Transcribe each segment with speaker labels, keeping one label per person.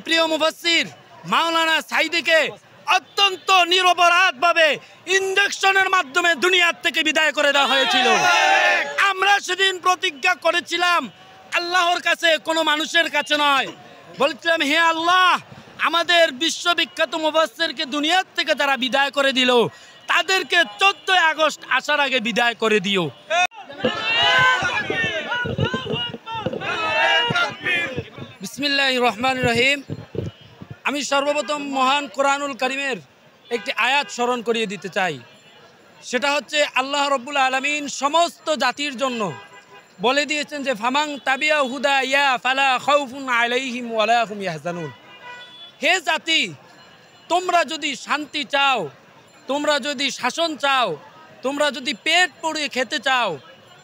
Speaker 1: প্রিয় মুফাসসির মাওলানা সাইদিকে অত্যন্ত নিরপরাধভাবে ইনজেকশনের মাধ্যমে দুনিয়ার থেকে বিদায় করে দেওয়া হয়েছিল। আমরা সেদিন প্রতিজ্ঞা করেছিলাম আল্লাহর কাছে, কোনো মানুষের কাছে নয়। বলছিলাম, হে আল্লাহ, আমাদের বিশ্ববিখ্যাত মুফাসসিরকে দুনিয়ার থেকে যারা বিদায় করে দিল, তাদেরকে 14 আগস্ট আসার আগে বিদায় করে দিও। বিসমিল্লাহির রহমানির রহিম। আমি সর্বপ্রথম মহান কোরআনুল কারীমের একটি আয়াত স্মরণ করিয়ে দিতে চাই। সেটা হচ্ছে আল্লাহ রাব্বুল আলামিন সমস্ত জাতির জন্য বলে দিয়েছেন যে ফামাং তাবিয়া হুদা ইয়া ফালা খাউফুন আলাইহিম ওয়ালা হুম ইয়াহজানুন। হে জাতি, তোমরা যদি শান্তি চাও, তোমরা যদি শাসন চাও, তোমরা যদি পেট পুড়িয়ে খেতে চাও,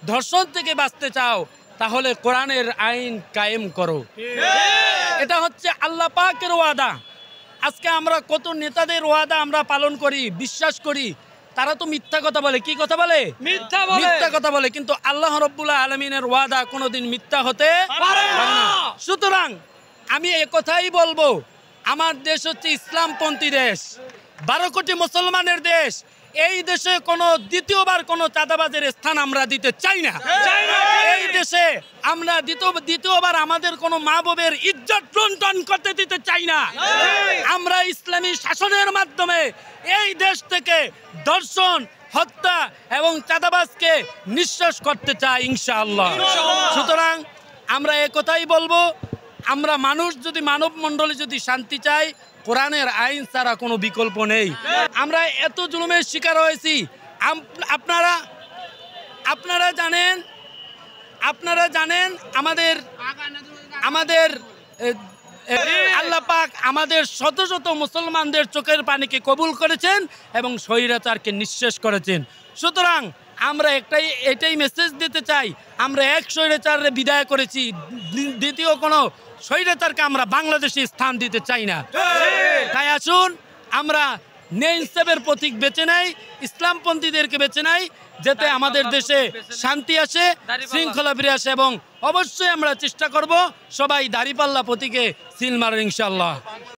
Speaker 1: ধর্ষণ থেকে বাঁচতে চাও, তাহলে কোরআনের আইন কায়েম করো। এটা হচ্ছে আল্লাহ পাকের ওয়াদা। আজকে আমরা কত নেতাদের ওয়াদা আমরা পালন করি, বিশ্বাস করি, তারা তো মিথ্যা কথা বলে। কি কথা বলে? মিথ্যা কথা বলে। কিন্তু আল্লাহ রাব্বুল আলামিনের ওয়াদা কোনোদিন মিথ্যা হতে পারে না। সুতরাং আমি একথাই বলবো, আমার দেশ হচ্ছে ইসলামপন্থী দেশ, 12 কোটি মুসলমানের দেশ। এই দেশে কোনো দ্বিতীয়বার কোনো চাঁদাবাজের স্থান আমরা দিতে চাই না। এই দেশে আমরা দ্বিতীয়বার আমাদের কোনো মা বোনের ইজ্জত লুণ্ঠন করতে দিতে চাই না। আমরা ইসলামী শাসনের মাধ্যমে এই দেশ থেকে ধর্ষণ, হত্যা এবং চাঁদাবাজকে নিঃশেষ করতে চাই ইনশাআল্লাহ। সুতরাং আমরা একথাই বলবো, আমরা মানুষ যদি, মানব মণ্ডলী যদি শান্তি চাই, কোরআনের আইন ছাড়া কোনো বিকল্প নেই। আমরা এত জুলুমের শিকার হয়েছি। আপনারা জানেন আমাদের আল্লাহ পাক আমাদের শত শত মুসলমানদের চোখের পানিকে কবুল করেছেন এবং স্বৈরাচারকে নিঃশেষ করেছেন। সুতরাং আমরা এটাই মেসেজ দিতে চাই, আমরা এক স্বৈরাচারে বিদায় করেছি, দ্বিতীয় কোনো স্বৈরাচারকে আমরা বাংলাদেশে স্থান দিতে চাই না। তাই আসুন আমরা ইনসাফের প্রতীক বেছে নেই, ইসলামপন্থীদেরকে বেছে নেই, যাতে আমাদের দেশে শান্তি আসে, শৃঙ্খলা ফিরে আসে। এবং অবশ্যই আমরা চেষ্টা করব সবাই দাঁড়িপাল্লা প্রতীকে সিল মারার ইনশাআল্লাহ।